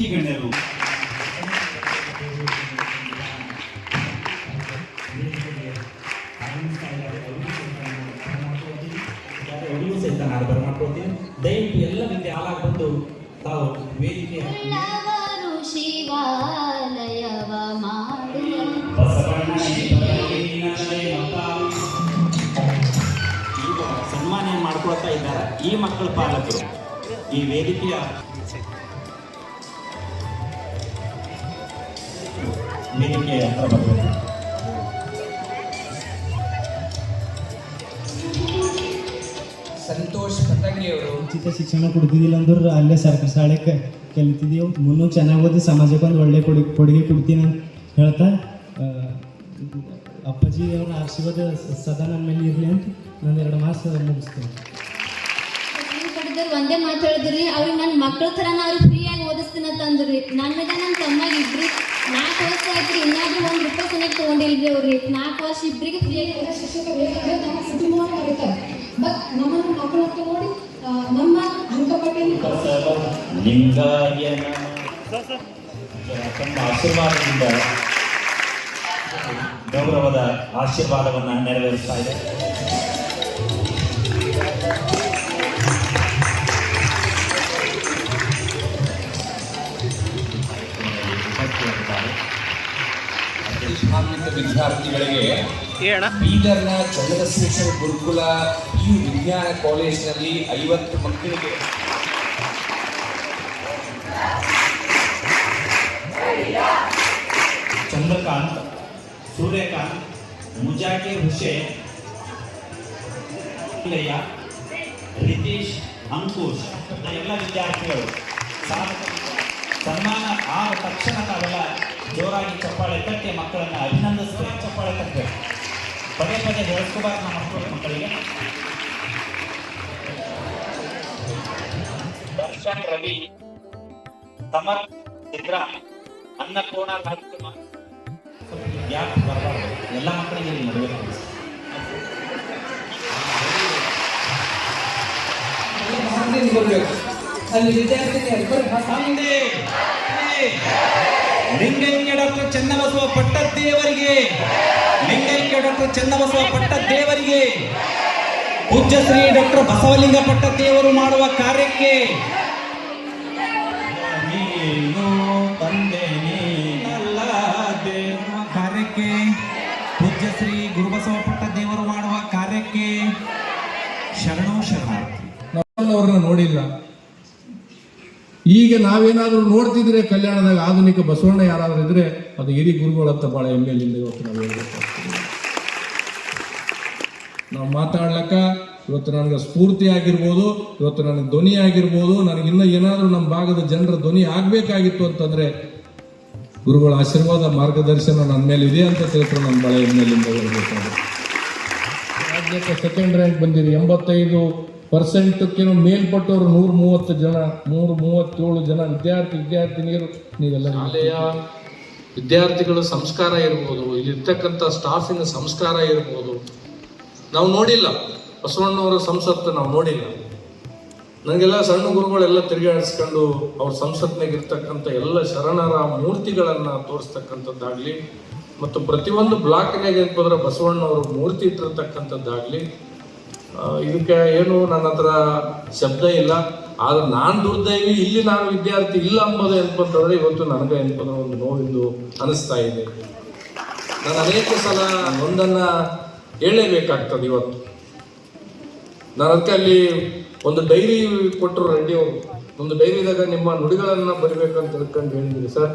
ಅತಿಥಿ ಗಣ್ಯರು, ಸಹಿತ ನಾನು ಬರ್ಮಾಡ್ಕೊಳ್ತೀನಿ. ದಯವಿಟ್ಟು ಎಲ್ಲ ರೀತಿ ಹಾಲಾಗಿ ಬಂದು ತಾವು ವೇದಿಕೆ ಶಿವಾಲಯವ ಮಾಡಿ ಈಗ ಸನ್ಮಾನ ಮಾಡ್ಕೊಳ್ತಾ ಇದ್ದಾರೆ ಈ ಮಕ್ಕಳ ಪಾಲಕರು. ಈ ವೇದಿಕೆಯ ಹತ್ರ ಬರಬೇಕು. ಸಂತೋಷ್ ಪತಂಗಿಯವರು ಉಚಿತ ಶಿಕ್ಷಣ ಕೊಡ್ತಿದ್ದಿಲ್ಲ ಅಂದ್ರೆ ಅಲ್ಲೇ ಸರ್ಕಾರ ಶಾಲೆಗೆ ಕಲಿತಿದ್ದೀವಿ. ಮುನ್ನೂ ಚೆನ್ನಾಗಿ ಓದಿ ಸಮಾಜಕ್ಕೆ ಒಂದು ಒಳ್ಳೆ ಕೊಡುಗೆ ಕೊಡ್ತೀನಿ ಅಂತ ಹೇಳ್ತಾ ಅಪ್ಪಾಜಿ ಅವ್ರ ಆಶೀರ್ವಾದ ಸದಾ ನನ್ನ ಮೇಲೆ ಇರಲಿ ಅಂತ ನಾನು 2 ಮಾಸ ಮುಗಿಸ್ತೇನೆ. ಒಂದೇ ಮಾತು ಹೇಳಿದ್ರಿ, ಅವ್ರಿಗೆ ನನ್ನ ಮಕ್ಕಳ ಥರ ಅವ್ರಿಗೆ ಫ್ರೀಯಾಗಿ ಓದಿಸ್ತೀನಿ ಅಂತ ಅಂದ್ರಿ. ನನ್ನಿಂದ ನನ್ನ ತಮ್ಮಾಗ ಇಬ್ರಿ 4 ವರ್ಷ ಆಯ್ತು, ಇನ್ನಾದ್ರೂ ₹1 ಸನಿಗೆ ತೊಗೊಂಡಿಲ್ರಿ ಅವ್ರಿಗೆ. 4 ವರ್ಷ ಇಬ್ಬರಿಗೆ ಫ್ರೀಯಾಗಿ ಬಟ್ ನಮ್ಮನ್ನು ಮಕ್ಕಳಕ್ಕೆ ನೋಡಿ ನಮ್ಮ ಅಂಕಪಟ್ಟಿಯಲ್ಲಿ ಲಿಂಗಾಯನ ತಮ್ಮ ಆಶೀರ್ವಾದದಿಂದ ಗೌರವದ ಆಶೀರ್ವಾದವನ್ನು ನೆರವೇರಿಸ್ತಾ ಇದೆ. ವಿದ್ಯಾರ್ಥಿಗಳಿಗೆ ಬೀದರ್ನ ಚಂದ್ರಶೇಖರ್ ಗುರುಕುಲ PU ವಿಜ್ಞಾನ ಕಾಲೇಜಿನಲ್ಲಿ 50 ಮಕ್ಕಳಿಗೆ ಚಂದ್ರಕಾಂತ್, ಸೂರ್ಯಕಾಂತ್, ಮುಜಾಕಿರ್ ಹುಸೇನ್, ರಿತೀಶ್, ಅಂಕುಶ್ ಎಲ್ಲ ವಿದ್ಯಾರ್ಥಿಗಳು ಸನ್ಮಾನ ಆದ ತಕ್ಷಣ ತಾವೆಲ್ಲ ಜೋರಾಗಿ ಚಪ್ಪಾಳೆ ತಟ್ಟಿ ಮಕ್ಕಳನ್ನು ಅಭಿನಂದಿಸಬೇಕು. ಚಪ್ಪಾಳೆ ತಟ್ಟಬೇಕು, ಪದೇ ಪದೇ ಬೆಳೆಸ್ಕೋಬಾರ್ದು ನಮ್ಮ ಮಕ್ಕಳಿಗೆ. ದರ್ಶನ್, ರವಿ, ಸಮರ್, ಸಿದ್ರಾಮ್, ಅನ್ನಪೂರ್ಣ, ರಾಜ್ಕುಮಾರ್ ಯಾಕೆ ಬರಬಾರ್ದು? ಎಲ್ಲ ಮಕ್ಕಳಿಗೆ ಮದುವೆ ಅಲ್ಲಿ ವಿದ್ಯಾರ್ಥಿಗಳು ಲಿಂಗೈಕ್ಯ ಡಾಕ್ಟರ್ ಚನ್ನಬಸವ ಪಟ್ಟದ್ದೇವರಿಗೆ, ಲಿಂಗೈಕ್ಯ ಡಾಕ್ಟರ್ ಚನ್ನಬಸವ ಪಟ್ಟದ್ದೇವರಿಗೆ, ಪೂಜ್ಯ ಶ್ರೀ ಡಾಕ್ಟರ್ ಬಸವಲಿಂಗ ಪಟ್ಟದ್ದೇವರು ಮಾಡುವ ಕಾರ್ಯಕ್ಕೆ ನೀನು ತಂದೆ ನೀನಲ್ಲದೆ ಕಾರ್ಯಕ್ಕೆ, ಪೂಜ್ಯ ಶ್ರೀ ಗುರುಬಸವ ಪಟ್ಟದ್ದೇವರು ಮಾಡುವ ಕಾರ್ಯಕ್ಕೆ ಶರಣೋ ಶರಣಾರ್ಥಿ. ಅವ್ರನ್ನ ನೋಡಿಲ್ಲ. ಈಗ ನಾವೇನಾದ್ರೂ ನೋಡ್ತಿದ್ರೆ ಕಲ್ಯಾಣದಾಗ ಆಧುನಿಕ ಬಸವಣ್ಣ ಯಾರಾದ್ರೂ ಇದ್ರೆ ಅದು ಹಿರಿ ಗುರುಗಳಂತ ಬಹಳ ಹೆಮ್ಮೆಯಿಂದ ಇವತ್ತು ನಾವು ಹೇಳ್ಬೇಕಾಗ್ತದೆ. ನಾವು ಮಾತಾಡ್ಲಕ್ಕ ಇವತ್ತು ನನಗೆ ಸ್ಫೂರ್ತಿ ಆಗಿರ್ಬೋದು, ಇವತ್ತು ನನಗೆ ಧ್ವನಿ ಆಗಿರ್ಬೋದು, ನನಗೆ ಇನ್ನೂ ಏನಾದರೂ ನಮ್ಮ ಭಾಗದ ಜನರ ಧ್ವನಿ ಆಗ್ಬೇಕಾಗಿತ್ತು ಅಂತಂದ್ರೆ ಗುರುಗಳ ಆಶೀರ್ವಾದ ಮಾರ್ಗದರ್ಶನ ನನ್ನ ಮೇಲೆ ಇದೆ ಅಂತ ತಿಳ್ಕೊಂಡು ನಾನು ಬಹಳ ಹೆಮ್ಮೆಯಿಂದ ಹೇಳ್ಬೇಕಾಗುತ್ತೆ. ರಾಜ್ಯಕ್ಕೆ ಸೆಕೆಂಡ್ ರ್ಯಾಂಕ್ ಬಂದಿದೆ. 85% ಮೇಲ್ಪಟ್ಟವರು 130 ಜನ, 137 ಜನ ವಿದ್ಯಾರ್ಥಿನಿಯರು. ನೀವೆಲ್ಲ ಶಾಲೆಯ ವಿದ್ಯಾರ್ಥಿಗಳ ಸಂಸ್ಕಾರ ಇರ್ಬೋದು, ಇಲ್ಲಿರ್ತಕ್ಕಂಥ ಸ್ಟಾಫಿನ ಸಂಸ್ಕಾರ ಇರ್ಬೋದು, ನಾವು ನೋಡಿಲ್ಲ. ಬಸವಣ್ಣವರ ಸಂಸತ್ತು ನಾವು ನೋಡಿಲ್ಲ. ನನಗೆಲ್ಲ ಸಣ್ಣ ಗುರುಗಳೆಲ್ಲ ತಿರುಗಾಡಿಸ್ಕೊಂಡು ಅವ್ರ ಸಂಸತ್ನಾಗಿರ್ತಕ್ಕಂಥ ಎಲ್ಲ ಶರಣರ ಮೂರ್ತಿಗಳನ್ನು ತೋರಿಸ್ತಕ್ಕಂಥದ್ದಾಗಲಿ, ಮತ್ತು ಪ್ರತಿಯೊಂದು ಬ್ಲಾಕ್ನಾಗ ಏನಂದ್ರೆ ಬಸವಣ್ಣವರು ಮೂರ್ತಿ ಇಟ್ಟಿರ್ತಕ್ಕಂಥದ್ದಾಗಲಿ, ಇದಕ್ಕೆ ಏನು ನನ್ನ ಹತ್ರ ಶಬ್ದ ಇಲ್ಲ. ಆದ್ರೆ ನಾನು ದುರ್ದೈವಿ, ಇಲ್ಲಿ ನಾನು ವಿದ್ಯಾರ್ಥಿ ಇಲ್ಲ ಅಂಬೋದು ಏನಪ್ಪಂತಂದ್ರೆ ಇವತ್ತು ನನಗೆ ಏನಪ್ಪಂದ್ರೆ ಒಂದು ನೋವಿಂದು ಅನಿಸ್ತಾ ಇದೆ. ನಾನು ಅನೇಕ ಸಲ ಒಂದನ್ನು ಹೇಳಲೇಬೇಕಾಗ್ತದೆ. ಇವತ್ತು ನಾನು ಅದಕ್ಕೆ ಅಲ್ಲಿ ಒಂದು ಡೈರಿ ಕೊಟ್ಟರು ರೆಡ್ಡಿ ಅವರು. ಒಂದು ಡೈರಿದಾಗ ನಿಮ್ಮ ನುಡಿಗಳನ್ನು ಬರಿಬೇಕಂತ ತಿಳ್ಕೊಂಡು ಹೇಳಿದ್ರಿ ಸರ್.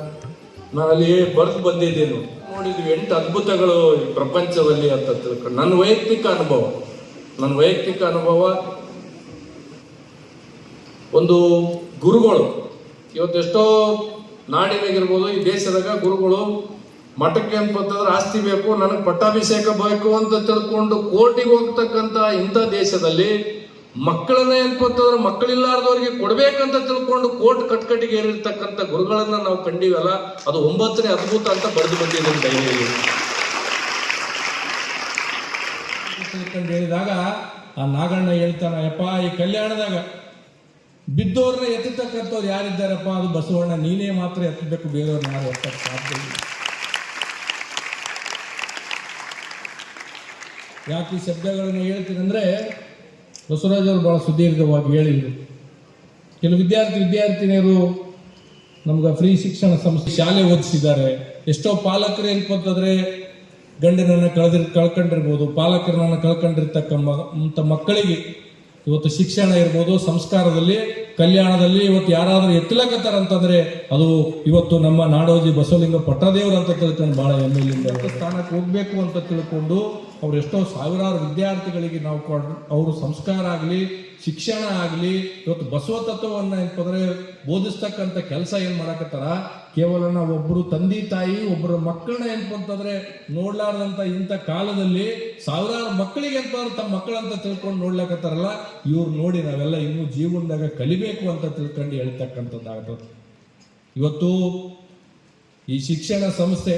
ನಾನು ಅಲ್ಲಿ ಬರೆದು ಬಂದಿದ್ದೇನು, ನೋಡಿದ್ವಿ 8 ಅದ್ಭುತಗಳು ಈ ಪ್ರಪಂಚದಲ್ಲಿ ಅಂತ ತಿಳ್ಕೊಂಡು. ನನ್ನ ವೈಯಕ್ತಿಕ ಅನುಭವ ಒಂದು ಗುರುಗಳು ಇವತ್ತು ಎಷ್ಟೋ ನಾಡಿನಾಗಿರ್ಬೋದು, ಈ ದೇಶದಾಗ ಗುರುಗಳು ಮಠಕ್ಕೆ ಅಂತಂದ್ರೆ ಆಸ್ತಿ ಬೇಕು, ನನಗೆ ಪಟ್ಟಾಭಿಷೇಕ ಬೇಕು ಅಂತ ತಿಳ್ಕೊಂಡು ಕೋರ್ಟಿಗೆ ಹೋಗ್ತಕ್ಕಂಥ ಇಂಥ ದೇಶದಲ್ಲಿ ಮಕ್ಕಳನ್ನ ಏನಂತಂದ್ರೆ ಮಕ್ಕಳಿಲ್ಲಾರ್ದವ್ರಿಗೆ ಕೊಡ್ಬೇಕಂತ ತಿಳ್ಕೊಂಡು ಕೋರ್ಟ್ ಕಟ್ಕಟ್ಟಿಗೆ ಏರಿರ್ತಕ್ಕಂಥ ಗುರುಗಳನ್ನ ನಾವು ಕಂಡಿವಲ್ಲ, ಅದು 9ನೇ ಅದ್ಭುತ ಅಂತ ಬರೆದು ಬಂದಿದ್ದೀನಿ ಡೈರಿಯಲ್ಲಿ. ಹೇಳಿದಾಗ ಆ ನಾಗಣ್ಣ ಹೇಳ್ತಾನ, ಯಪ್ಪ ಈ ಕಲ್ಯಾಣದಾಗ ಬಿದ್ದೋರ್ನ ಎತ್ತತಕ್ಕಂಥವ್ರು ಯಾರಿದ್ದಾರಪ್ಪ, ಅದು ಬಸವಣ್ಣ. ನೀನೇ ಮಾತ್ರ ಎತ್ತಬೇಕು, ಬೇರೆಯವ್ರನ್ನ ಯಾರು ಎತ್ತಕ್ಕೆ ಸಾಧ್ಯ ಇಲ್ಲ. ಯಾಕೆ ಈ ಶಬ್ದಗಳನ್ನು ಹೇಳ್ತೀನಿ ಅಂದರೆ, ಬಸವರಾಜ್ ಅವರು ಬಹಳ ಸುದೀರ್ಘವಾಗಿ ಹೇಳಿದರು. ಕೆಲವು ವಿದ್ಯಾರ್ಥಿನಿಯರು ನಮ್ಗೆ ಫ್ರೀ ಶಿಕ್ಷಣ ಸಂಸ್ಥೆ ಶಾಲೆ ಓದಿಸಿದ್ದಾರೆ. ಎಷ್ಟೋ ಪಾಲಕರು ಏನಂತಂದ್ರೆ ಗಂಡನನ್ನು ಕಳ್ಕೊಂಡಿರ್ಬೋದು, ಪಾಲಕರನ್ನ ಕಳ್ಕೊಂಡಿರ್ತಕ್ಕಂಥ ಮಕ್ಕಳಿಗೆ ಇವತ್ತು ಶಿಕ್ಷಣ ಇರ್ಬೋದು, ಸಂಸ್ಕಾರದಲ್ಲಿ, ಕಲ್ಯಾಣದಲ್ಲಿ ಇವತ್ತು ಯಾರಾದರೂ ಎತ್ತಲಕತ್ತಾರ ಅಂತಂದ್ರೆ ಅದು ಇವತ್ತು ನಮ್ಮ ನಾಡೋಜಿ ಬಸವಲಿಂಗ ಪಟ್ಟದೇವರು ಅಂತ ತಿಳ್ಕೊಂಡು ಬಹಳ ಹೆಮ್ಮೆಯಿಂದ ಸ್ಥಾನಕ್ಕೆ ಹೋಗ್ಬೇಕು ಅಂತ ತಿಳ್ಕೊಂಡು ಅವ್ರು ಎಷ್ಟೋ ಸಾವಿರಾರು ವಿದ್ಯಾರ್ಥಿಗಳಿಗೆ ನಾವು ಅವರು ಸಂಸ್ಕಾರ ಆಗಲಿ, ಶಿಕ್ಷಣ ಆಗಲಿ, ಇವತ್ತು ಬಸವ ತತ್ವವನ್ನು ಏನಂತಂದ್ರೆ ಬೋಧಿಸ್ತಕ್ಕಂಥ ಕೆಲಸ ಏನ್ ಮಾಡಕತ್ತಾರ. ಕೇವಲ ನಾವು ಒಬ್ಬರು ತಂದೆ ತಾಯಿ ಒಬ್ಬರ ಮಕ್ಕಳನ್ನ ಏನಂತಂದ್ರೆ ನೋಡ್ಲಾರ್ದಂತ ಇಂಥ ಕಾಲದಲ್ಲಿ ಸಾವಿರಾರು ಮಕ್ಕಳಿಗೆ ಅಂತಂದ್ರೆ ತಮ್ಮ ಮಕ್ಕಳಂತ ತಿಳ್ಕೊಂಡು ನೋಡ್ಲಕತ್ತಾರಲ್ಲ, ಇವ್ರು ನೋಡಿ ನಾವೆಲ್ಲ ಇನ್ನೂ ಜೀವನದಾಗ ಕಲಿಬೇಕು ಅಂತ ತಿಳ್ಕೊಂಡು ಹೇಳ್ತಕ್ಕಂಥದ್ದಾಗ್ತದೆ. ಇವತ್ತು ಈ ಶಿಕ್ಷಣ ಸಂಸ್ಥೆ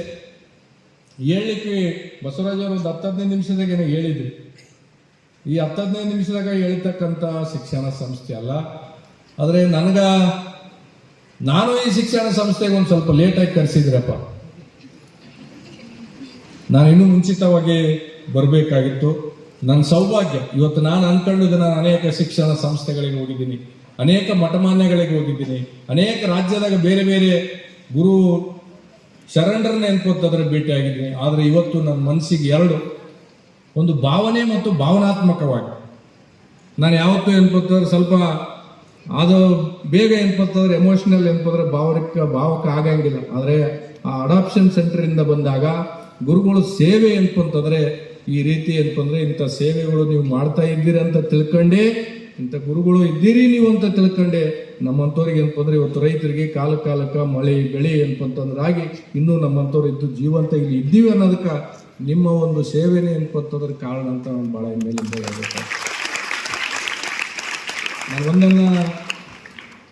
ಹೇಳಲಿಕ್ಕೆ ಬಸವರಾಜರು ಒಂದು 10-15 ನಿಮಿಷದಾಗ ಏನೋ ಹೇಳಿದ್ರು. ಈ 10-15 ನಿಮಿಷದಾಗ ಹೇಳ್ತಕ್ಕಂಥ ಶಿಕ್ಷಣ ಸಂಸ್ಥೆ ಅಲ್ಲ. ಆದರೆ ನಾನು ಈ ಶಿಕ್ಷಣ ಸಂಸ್ಥೆಗೆ ಒಂದು ಸ್ವಲ್ಪ ಲೇಟಾಗಿ ಕರೆಸಿದ್ರಪ್ಪ. ನಾನು ಇನ್ನೂ ಮುಂಚಿತವಾಗಿ ಬರಬೇಕಾಗಿತ್ತು. ನನ್ನ ಸೌಭಾಗ್ಯ ಇವತ್ತು ನಾನು ಅನ್ಕೊಂಡಿದ್ದೆ. ನಾನು ಅನೇಕ ಶಿಕ್ಷಣ ಸಂಸ್ಥೆಗಳಿಗೆ ಹೋಗಿದ್ದೀನಿ, ಅನೇಕ ಮಠಮಾನ್ಯಗಳಿಗೆ ಹೋಗಿದ್ದೀನಿ, ಅನೇಕ ರಾಜ್ಯದಾಗ ಬೇರೆ ಬೇರೆ ಗುರು ಶರಣರನ್ನ ಎನ್ಕೋತಂದ್ರೆ ಭೇಟಿ ಆಗಿದ್ದೀನಿ. ಆದರೆ ಇವತ್ತು ನನ್ನ ಮನಸ್ಸಿಗೆ ಒಂದು ಭಾವನೆ ಮತ್ತು ಭಾವನಾತ್ಮಕವಾಗಿ ನಾನು ಯಾವತ್ತೂ ಎನ್ಕೋತಂದ್ರೆ ಸ್ವಲ್ಪ ಅದು ಬೇಗ ಎನ್ಕೋತಂದ್ರೆ ಎಮೋಷನಲ್ ಎನ್ಕೋದ್ರೆ ಭಾವಕ ಆಗಂಗಿಲ್ಲ. ಆದರೆ ಆ ಅಡಾಪ್ಷನ್ ಸೆಂಟರಿಂದ ಬಂದಾಗ ಗುರುಗಳು ಸೇವೆ ಎನ್ಕೊಂತಂದ್ರೆ ಈ ರೀತಿ ಎನ್ಕೊಂಡ್ರೆ ಇಂಥ ಸೇವೆಗಳು ನೀವು ಮಾಡ್ತಾ ಇದ್ದೀರಿ ಅಂತ ತಿಳ್ಕೊಂಡೇ, ಇಂಥ ಗುರುಗಳು ಇದ್ದೀರಿ ನೀವು ಅಂತ ತಿಳ್ಕೊಂಡೆ ನಮ್ಮಂಥವ್ರಿಗೆ ಏನಪ್ಪಂದ್ರೆ ಇವತ್ತು ರೈತರಿಗೆ ಕಾಲಕ್ಕೆ ಮಳೆ ಬೆಳೆ ಏನಪ್ಪಂತಂದ್ರಾಗಿ ಇನ್ನೂ ನಮ್ಮಂಥವ್ರು ಇದ್ದು ಜೀವಂತ ಇಲ್ಲಿ ಇದ್ದೀವಿ ಅನ್ನೋದಕ್ಕೆ ನಿಮ್ಮ ಒಂದು ಸೇವೆನೇ ಏನಪ್ಪಂತಂದ್ರೆ ಕಾರಣ ಅಂತ ನಾನು ಭಾಳ ಮೇಲಿಂದ ಹೇಳ್ಬೇಕು. ನಾನು ಒಂದನ್ನ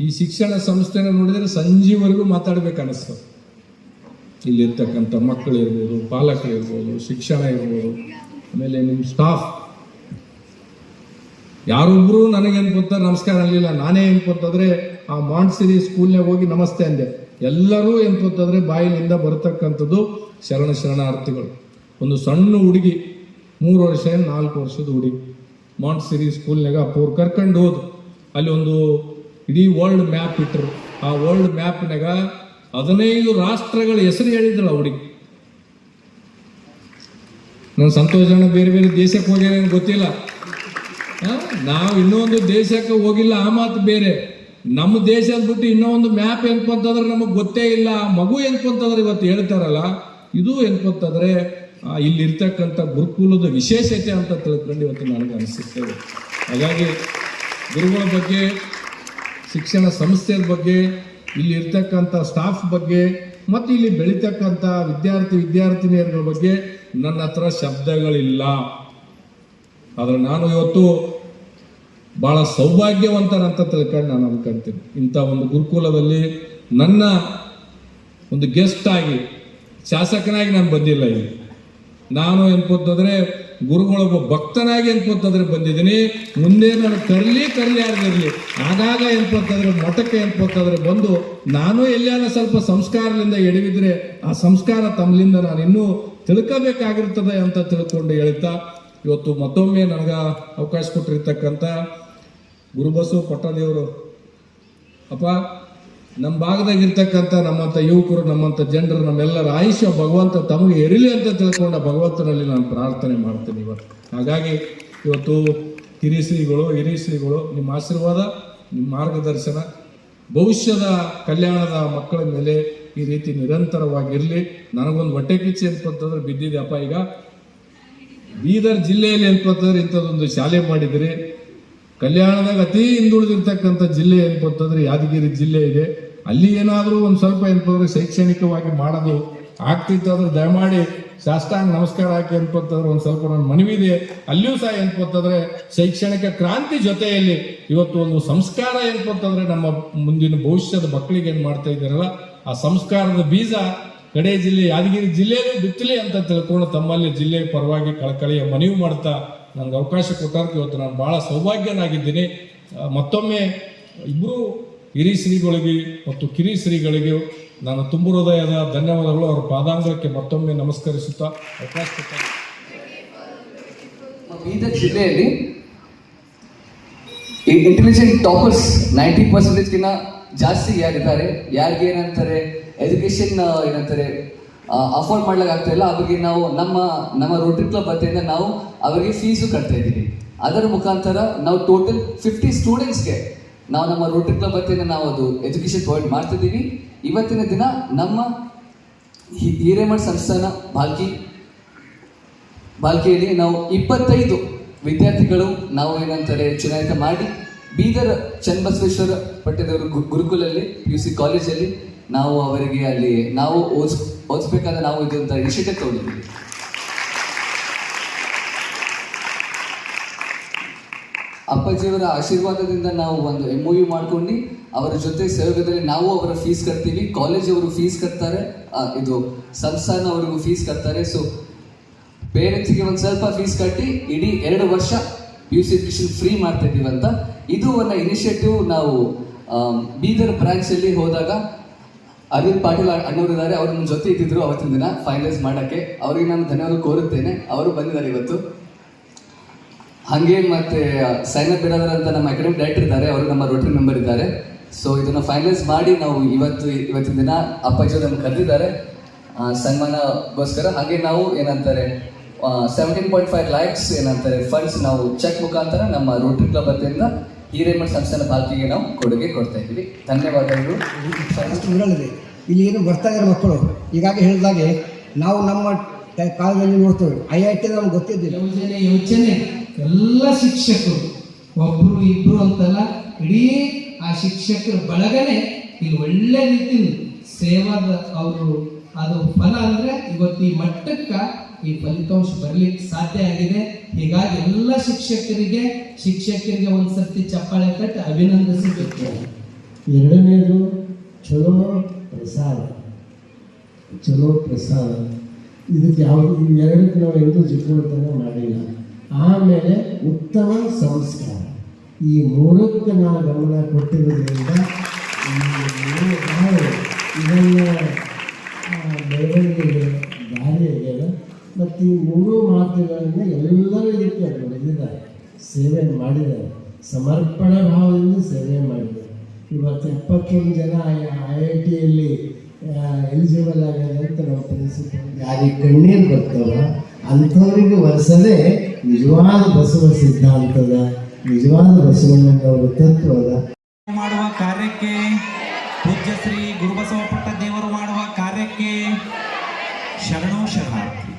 ಈ ಶಿಕ್ಷಣ ಸಂಸ್ಥೆನ ನೋಡಿದ್ರೆ ಸಂಜೆವರೆಗೂ ಮಾತಾಡ್ಬೇಕು ಅನಿಸ್ತದೆ. ಇಲ್ಲಿರ್ತಕ್ಕಂಥ ಮಕ್ಕಳು ಇರ್ಬೋದು, ಪಾಲಕರು ಇರ್ಬೋದು, ಶಿಕ್ಷಣ ಇರ್ಬೋದು, ಆಮೇಲೆ ನಿಮ್ಮ ಸ್ಟಾಫ್ ಯಾರೊಬ್ರು ನನಗೇನ್ಪಂತ ನಮಸ್ಕಾರ ಅನ್ನಲಿಲ್ಲ. ನಾನೇ ಏನ್ಪಂತಂದ್ರೆ ಆ ಮಾಂಟ್ಸಿರಿ ಸ್ಕೂಲ್ನಾಗ ಹೋಗಿ ನಮಸ್ತೆ ಅಂದೆ. ಎಲ್ಲರೂ ಏನ್ಪಂತಂದ್ರೆ ಬಾಯಿಲಿಂದ ಬರತಕ್ಕಂಥದ್ದು ಶರಣಾರ್ಥಿಗಳು. ಒಂದು ಸಣ್ಣ ಹುಡುಗಿ 3 ವರ್ಷ 4 ವರ್ಷದ ಹುಡುಗಿ ಮಾಂಟ್ಸಿರಿ ಸ್ಕೂಲ್ನಾಗ ಅಪ್ಪವ್ರು ಕರ್ಕೊಂಡು ಹೋದು. ಅಲ್ಲಿ ಒಂದು ಇಡೀ ವರ್ಲ್ಡ್ ಮ್ಯಾಪ್ ಇಟ್ಟರು. ಆ ವರ್ಲ್ಡ್ ಮ್ಯಾಪ್ನಾಗ 15 ರಾಷ್ಟ್ರಗಳ ಹೆಸರು ಹೇಳಿದ್ರು ಆ ಹುಡುಗಿ. ನನ್ನ ಸಂತೋಷನ ಬೇರೆ ಬೇರೆ ದೇಶಕ್ಕೆ ಹೋಗ್ಯಾರ ಗೊತ್ತಿಲ್ಲ. ನಾವು ಇನ್ನೊಂದು ದೇಶಕ್ಕೆ ಹೋಗಿಲ್ಲ, ಆ ಮಾತು ಬೇರೆ. ನಮ್ಮ ದೇಶದ ಬಿಟ್ಟು ಇನ್ನೊಂದು ಮ್ಯಾಪ್ ಏನಪ್ಪಂತಂದ್ರೆ ನಮಗೆ ಗೊತ್ತೇ ಇಲ್ಲ. ಮಗು ಏನಪ್ಪಂತಂದ್ರೆ ಇವತ್ತು ಹೇಳ್ತಾರಲ್ಲ, ಇದು ಏನಪ್ಪಂತಂದ್ರೆ ಇಲ್ಲಿರ್ತಕ್ಕಂಥ ಗುರುಕುಲದ ವಿಶೇಷತೆ ಅಂತ ತಿಳ್ಕೊಂಡು ಇವತ್ತು ನನಗೆ ಅನಿಸುತ್ತೇವೆ. ಹಾಗಾಗಿ ಗುರುಗಳ ಬಗ್ಗೆ, ಶಿಕ್ಷಣ ಸಂಸ್ಥೆಯ ಬಗ್ಗೆ, ಇಲ್ಲಿ ಇರ್ತಕ್ಕಂಥ ಸ್ಟಾಫ್ ಬಗ್ಗೆ ಮತ್ತು ಇಲ್ಲಿ ಬೆಳೀತಕ್ಕಂಥ ವಿದ್ಯಾರ್ಥಿನಿಯರ ಬಗ್ಗೆ ನನ್ನ ಹತ್ರ ಶಬ್ದಗಳಿಲ್ಲ. ಆದರೆ ನಾನು ಇವತ್ತು ಬಹಳ ಸೌಭಾಗ್ಯವಂತನಂತ ತಿಳ್ಕೊಂಡು ನಾನು ಅನ್ಕೊಂತೀನಿ. ಇಂಥ ಒಂದು ಗುರುಕುಲದಲ್ಲಿ ನನ್ನ ಒಂದು ಗೆಸ್ಟ್ ಆಗಿ, ಶಾಸಕನಾಗಿ ನಾನು ಬಂದಿಲ್ಲ. ಇಲ್ಲಿ ನಾನು ಏನ್ಪೋತಂದ್ರೆ ಗುರುಗಳೊಬ್ಬ ಭಕ್ತನಾಗಿ ಏನ್ಪೋತಂದ್ರೆ ಬಂದಿದ್ದೀನಿ. ಮುಂದೆ ನಾನು ಕರ್ಲಿ ಆಗಿರಲಿ ಆಗಾಗ ಏನ್ಪೋತಂದ್ರೆ ಮಠಕ್ಕೆ ಏನ್ಪೋತಂದ್ರೆ ಬಂದು ನಾನು ಎಲ್ಲಾನ ಸ್ವಲ್ಪ ಸಂಸ್ಕಾರದಿಂದ ಎಡವಿದ್ರೆ ಆ ಸಂಸ್ಕಾರ ತಮ್ಮಲಿಂದ ನಾನು ಇನ್ನೂ ತಿಳ್ಕೋಬೇಕಾಗಿರ್ತದೆ ಅಂತ ತಿಳ್ಕೊಂಡು ಹೇಳ್ತಾ ಇವತ್ತು ಮತ್ತೊಮ್ಮೆ ನನಗೆ ಅವಕಾಶ ಕೊಟ್ಟಿರ್ತಕ್ಕಂಥ ಗುರುಬಸವ ಪಟ್ಟದೇವರು ಅಪ್ಪ, ನಮ್ಮ ಭಾಗದಾಗಿರ್ತಕ್ಕಂಥ ನಮ್ಮಂಥ ಯುವಕರು, ನಮ್ಮಂಥ ಜನರು, ನಮ್ಮೆಲ್ಲರ ಆಯುಷ್ಯ ಭಗವಂತ ತಮಗೆ ಇರಲಿ ಅಂತ ತಿಳ್ಕೊಂಡ ಭಗವಂತನಲ್ಲಿ ನಾನು ಪ್ರಾರ್ಥನೆ ಮಾಡ್ತೀನಿ ಇವತ್ತು. ಹಾಗಾಗಿ ಇವತ್ತು ಹಿರಿಶ್ರೀಗಳು ನಿಮ್ಮ ಆಶೀರ್ವಾದ, ನಿಮ್ಮ ಮಾರ್ಗದರ್ಶನ ಭವಿಷ್ಯದ ಕಲ್ಯಾಣದ ಮಕ್ಕಳ ಮೇಲೆ ಈ ರೀತಿ ನಿರಂತರವಾಗಿರಲಿ. ನನಗೊಂದು ಹೊಟ್ಟೆ ಕಿಚ್ಚು ಅಂತಂದ್ರೆ ಬಿದ್ದಿದೆ ಅಪ್ಪ. ಈಗ ಬೀದರ್ ಜಿಲ್ಲೆಯಲ್ಲಿ ಏನಪ್ಪಂತಂದ್ರೆ ಇಂಥದ್ದೊಂದು ಶಾಲೆ ಮಾಡಿದರೆ, ಕಲ್ಯಾಣದಾಗ ಅತಿ ಹಿಂದುಳಿದಿರ್ತಕ್ಕಂಥ ಜಿಲ್ಲೆ ಏನಪ್ಪಂತಂದ್ರೆ ಯಾದಗಿರಿ ಜಿಲ್ಲೆ ಇದೆ. ಅಲ್ಲಿ ಏನಾದರೂ ಒಂದು ಸ್ವಲ್ಪ ಏನಪ್ಪಂದ್ರೆ ಶೈಕ್ಷಣಿಕವಾಗಿ ಮಾಡೋದು ಆಗ್ತಿತ್ತಾದ್ರೆ ದಯಮಾಡಿ ಶಾಸ್ತ್ರಾಂಗ ನಮಸ್ಕಾರ ಹಾಕಿ ಏನಪ್ಪಂತಂದ್ರೆ ಒಂದು ಸ್ವಲ್ಪ ನನ್ನ ಮನವಿ ಇದೆ. ಅಲ್ಲಿಯೂ ಸಹ ಏನಪ್ಪಂತಂದ್ರೆ ಶೈಕ್ಷಣಿಕ ಕ್ರಾಂತಿ ಜೊತೆಯಲ್ಲಿ ಇವತ್ತು ಒಂದು ಸಂಸ್ಕಾರ ಏನಪ್ಪಂತಂದ್ರೆ ನಮ್ಮ ಮುಂದಿನ ಭವಿಷ್ಯದ ಮಕ್ಕಳಿಗೆ ಏನು ಮಾಡ್ತಾ ಇದ್ದಾರಲ್ಲ, ಆ ಸಂಸ್ಕಾರದ ಬೀಜ ಕಡೆ ಜಿಲ್ಲೆ ಯಾದಗಿರಿ ಜಿಲ್ಲೆಯಲ್ಲೂ ಬಿತ್ತಲಿ ಅಂತ ತಿಳ್ಕೊಂಡು ತಮ್ಮಲ್ಲಿ ಜಿಲ್ಲೆ ಪರವಾಗಿ ಕಳಕಳಿಯ ಮನವಿ ಮಾಡ್ತಾ ನನಗೆ ಅವಕಾಶ ಕೊಟ್ಟಕ್ಕೆ ಇವತ್ತು ನಾನು ಬಹಳ ಸೌಭಾಗ್ಯನಾಗಿದ್ದೀನಿ. ಮತ್ತೊಮ್ಮೆ ಇಬ್ಬರು ಹಿರಿ ಶ್ರೀಗಳಿಗೆ ಮತ್ತು ಕಿರಿ ಶ್ರೀಗಳಿಗೆ ನನ್ನ ತುಂಬು ಹೃದಯದ ಧನ್ಯವಾದಗಳು. ಅವರ ಪಾದಾಂಗಕ್ಕೆ ಮತ್ತೊಮ್ಮೆ ನಮಸ್ಕರಿಸುತ್ತಾ ಅವಕಾಶ ಕೊಟ್ಟ ಬೀದರ್ ಜಿಲ್ಲೆಯಲ್ಲಿ ಇಂಟೆಲಿಜೆಂಟ್ ಟಾಪರ್ಸ್ 90%ಗಿನ್ನ ಜಾಸ್ತಿ ಯಾರಿದ್ದಾರೆ, ಯಾರಿಗೆ ಏನಂತಾರೆ ಎಜುಕೇಶನ್ ಏನಂತಾರೆ ಅಫೋರ್ಡ್ ಮಾಡ್ಲಿಕ್ಕೆ ಆಗ್ತಾ ಇಲ್ಲ, ಅವ್ರಿಗೆ ನಾವು ನಮ್ಮ ರೋಟರಿ ಕ್ಲಬ್ ವತಿಯಿಂದ ನಾವು ಅವರಿಗೆ ಫೀಸು ಕಟ್ತಾ ಇದ್ದೀವಿ. ಅದರ ಮುಖಾಂತರ ನಾವು ಟೋಟಲ್ 50 ಸ್ಟೂಡೆಂಟ್ಸ್ಗೆ ನಾವು ನಮ್ಮ ರೋಟರಿ ಕ್ಲಬ್ ವತಿಯಿಂದ ನಾವು ಅದು ಎಜುಕೇಶನ್ ಪ್ರೊವೈಡ್ ಮಾಡ್ತಿದ್ದೀವಿ. ಇವತ್ತಿನ ದಿನ ನಮ್ಮ ಹಿರೇಮಠ ಸಂಸ್ಥಾನ ಬಾಲ್ಕಿಯಲ್ಲಿ ನಾವು 25 ವಿದ್ಯಾರ್ಥಿಗಳು ನಾವು ಏನಂತಾರೆ ಚುನಾಯಿತ ಮಾಡಿ ಬೀದರ್ ಚನ್ನಬಸವೇಶ್ವರ ಪಟ್ಟದೇವರು ಗುರುಕುಲಲ್ಲಿ PUC ಕಾಲೇಜಲ್ಲಿ ನಾವು ಅವರಿಗೆ ಅಲ್ಲಿ ನಾವು ಓದಿಸ್ಬೇಕಾದ ನಾವು ಇದೊಂದು ಇನಿಷಿಯೇಟಿವ್ ತಗೊಂಡಿದ್ದೀವಿ. ಅಪ್ಪಾಜಿಯವರ ಆಶೀರ್ವಾದದಿಂದ ನಾವು ಒಂದು MOU ಮಾಡ್ಕೊಂಡು ಅವರ ಜೊತೆ ಸಹಯೋಗದಲ್ಲಿ ನಾವು ಅವರ ಫೀಸ್ ಕಟ್ತೀವಿ, ಕಾಲೇಜ್ ಅವರು ಫೀಸ್ ಕಟ್ತಾರೆ, ಇದು ಸಂಸ್ಥಾನ ಅವರಿಗೂ ಫೀಸ್ ಕಟ್ತಾರೆ. ಸೊ ಪೇರೆಂಟ್ಸ್ಗೆ ಒಂದು ಸ್ವಲ್ಪ ಫೀಸ್ ಕಟ್ಟಿ ಇಡೀ 2 ವರ್ಷ PUC ಎಜುಕೇಶನ್ ಫ್ರೀ ಮಾಡ್ತಾ ಇದ್ದೀವಿ ಅಂತ. ಇದು ಒಂದು ಇನಿಷಿಯೇಟಿವ್ ನಾವು ಬೀದರ್ ಬ್ರಾಂಚಲ್ಲಿ ಹೋದಾಗ ಅರವಿಂದ್ ಪಾಟೀಲ್ ಅಣ್ಣವರಿದ್ದಾರೆ, ಅವರು ನಮ್ಮ ಜೊತೆ ಇದ್ದಿದ್ರು ಅವತ್ತಿನ ದಿನ ಫೈನಲೈಸ್ ಮಾಡೋಕ್ಕೆ. ಅವರಿಗೆ ನಾನು ಧನ್ಯವಾದ ಕೋರುತ್ತೇನೆ, ಅವರು ಬಂದಿದ್ದಾರೆ ಇವತ್ತು. ಹಾಗೆ ಮತ್ತೆ ಸೈನಪ್ ಬಿರಾದರ್ ಅಂತ ನಮ್ಮ ಅಕಾಡೆಮಿಕ್ ಡೈರೆಕ್ಟರ್ ಇದ್ದಾರೆ, ಅವರು ನಮ್ಮ ರೋಟರಿ ಮೆಂಬರ್ ಇದ್ದಾರೆ. ಸೊ ಇದನ್ನು ಫೈನಲೈಸ್ ಮಾಡಿ ನಾವು ಇವತ್ತಿನ ದಿನ ಅಪ್ಪಾಜಿಯವರು ನಮ್ಗೆ ಕರೆದಿದ್ದಾರೆ ಸನ್ಮಾನಗೋಸ್ಕರ. ಹಾಗೆ ನಾವು ಏನಂತಾರೆ 17.5 lakhs ಏನಂತಾರೆ ಫಂಡ್ಸ್ ನಾವು ಚೆಕ್ ಮುಖಾಂತರ ನಮ್ಮ ರೋಟರಿ ಕ್ಲಬ್ ವತಿಯಿಂದ ಹಿರೇಮಠ ಸಂಸ್ಥಾನ ಬಾಲ್ಕಿಗೆ ನಾವು ಕೊಡುಗೆ ಕೊಡ್ತಾ ಇದ್ದೀವಿ. ಧನ್ಯವಾದಗಳು. ಊರಲ್ಲಿದೆ ಇಲ್ಲಿ ಏನು ಬರ್ತಾ ಇದ್ದಾರೆ ಮಕ್ಕಳು. ಹೀಗಾಗಿ ಹೇಳಿದಾಗೆ ನಾವು ನಮ್ಮ ಕಾಲದಲ್ಲಿ ನೋಡ್ತೇವೆ, IIT ನಮ್ಗೆ ಗೊತ್ತಿದ್ದಿಲ್ಲ. ಯೋಚನೆ ಎಲ್ಲ ಶಿಕ್ಷಕರು ಒಬ್ಬರು ಇಬ್ಬರು ಅಂತಲ್ಲ, ಇಡೀ ಆ ಶಿಕ್ಷಕರ ಬಳಗನೆ ಇಲ್ಲಿ ಒಳ್ಳೆ ರೀತಿ ಸೇವಾದ ಅವರು ಅದು ಫಲ ಅಂದರೆ ಇವತ್ತು ಈ ಮಟ್ಟಕ್ಕೆ ಈ ಫಲಿತಾಂಶ ಬರಲಿಕ್ಕೆ ಸಾಧ್ಯ ಆಗಿದೆ. ಹೀಗಾಗಿ ಎಲ್ಲ ಶಿಕ್ಷಕರಿಗೆ ಒಂದ್ಸರ್ತಿ ಚಪ್ಪಾಳೆ ಕಟ್ಟಿ ಅಭಿನಂದಿಸಬೇಕು. ಎರಡನೇದು ಚಲೋ ಪ್ರಸಾದ ಇದಕ್ಕೆ ಯಾವುದು ಎರಡಕ್ಕೆ ನಾವು ಎಂದೂ ಜಿಜ್ಞಾಸನೆ ಮಾಡಿಲ್ಲ. ಆಮೇಲೆ ಉತ್ತಮ ಸಂಸ್ಕಾರ, ಈ ಮೂರಕ್ಕೆ ನಾವು ಗಮನ ಕೊಟ್ಟಿರೋದ್ರಿಂದ ನಾವು ಇದನ್ನು ಬೆಳವಣಿಗೆಗೆ ದಾರಿ ಆಗ್ಯದ. ಮತ್ತು ಈ 3 ಮಾತುಗಳನ್ನು ಎಲ್ಲರೂ ಇದಕ್ಕೆ ಬೆಳೆದಿದ್ದಾರೆ, ಸೇವೆ ಮಾಡಿದ್ದಾರೆ, ಸಮರ್ಪಣಾ ಭಾವದಿಂದ ಸೇವೆ ಮಾಡಿದ್ದಾರೆ. ಇವತ್ತು 71 ಜನ IITಯಲ್ಲಿ ಎಲಿಜಿಬಲ್ ಆಗಿದೆ ಅಂತ ನಾವು ಪ್ರಿನ್ಸಿಪಲ್ ಯಾರಿಗೆ ಕಣ್ಣೀರು ಬರ್ತವ ಅಂಥವರಿಗೆ ಒಲಿಸದೆ ನಿಜವಾದ ಬಸವ ಸಿದ್ಧಾಂತದ ನಿಜವಾದ ಬಸವಣ್ಣನವರ ತತ್ವದ ಮಾಡುವ ಕಾರ್ಯಕ್ಕೆ ಪೂಜ್ಯ ಶ್ರೀ ಗುರುಬಸವ ಪಟ್ಟ ದೇವರು ಮಾಡುವ ಕಾರ್ಯಕ್ಕೆ ಶರಣೋ ಶರಣಾರ್ಥಿ.